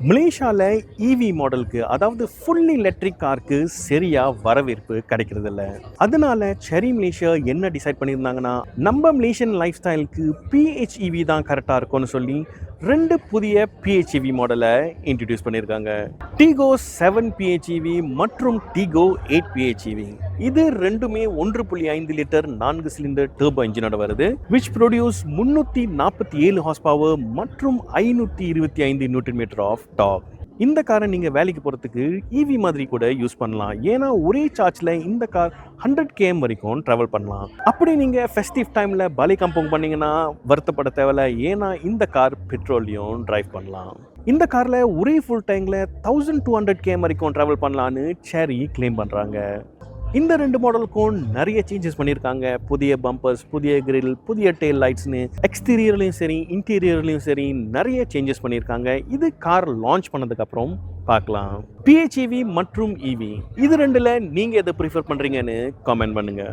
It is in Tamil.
மலேசியால ஈவி மாடலுக்கு அதாவது ஃபுல்லி எலக்ட்ரிக் காருக்கு சரியா வரவேற்பு கிடைக்கிறதில்ல. அதனால செரி மலேசியா என்ன டிசைட் பண்ணியிருந்தாங்கன்னா, நம்ம மலேசியன் லைஃப் ஸ்டைலுக்கு பிஹெச்இவி தான் கரெக்டாக இருக்கும்னு சொல்லி 2 புதிய பிஹெச்இவி மாடலை இன்ட்ரடியூஸ் பண்ணியிருக்காங்க. டிகோ 7 பிஹெச்இவி மற்றும் டிகோ 8 பிஹெச்இவி. இது ரெண்டுமே 1.5 லிட்டர் 4 சிலிண்டர் டர்போ இன்ஜினோட வருது, விச் ப்ரொடியூஸ் 347 ஹார்ஸ் பவர் மற்றும் 525 நியூட்டன் மீட்டர் ஆஃப் டார்க். இந்த காரை நீங்க வேலைக்கு போறதுக்கு ஈவி மாதிரி கூட யூஸ் பண்ணலாம். ஏன்னா ஒரே சார்ஜ்ல இந்த கார் 100 km வரைக்கும் டிராவல் பண்ணலாம். அப்படி நீங்க ஃபெஸ்டிவ் டைம்ல பலி கம்பவுண்ட் பண்ணீங்கன்னா வருத்தப்பட தேவையில்ல. ஏன்னா இந்த கார் பெட்ரோல்லையும் டிரைவ் பண்ணலாம். இந்த கார்ல ஒரே ஃபுல் டேங்க்ல 1200 km வரைக்கும் டிராவல் பண்ணலான்னு செரி கிளைம் பண்றாங்க. இந்த 2 மாடலுக்கும் நிறைய சேஞ்சஸ் பண்ணியிருக்காங்க. புதிய பம்பர்ஸ், புதிய கிரில், புதிய டெயில் லைட்ஸ்னு எக்ஸ்டீரியர்லையும் சரி இன்டீரியர்லையும் சரி நிறைய சேஞ்சஸ் பண்ணியிருக்காங்க. இது கார் லான்ச் பண்ணதுக்கு அப்புறம் பார்க்கலாம். பிஹெச்இவி மற்றும் இவி இது ரெண்டுல நீங்க எதை ப்ரிஃபர் பண்றீங்கன்னு கமெண்ட் பண்ணுங்க.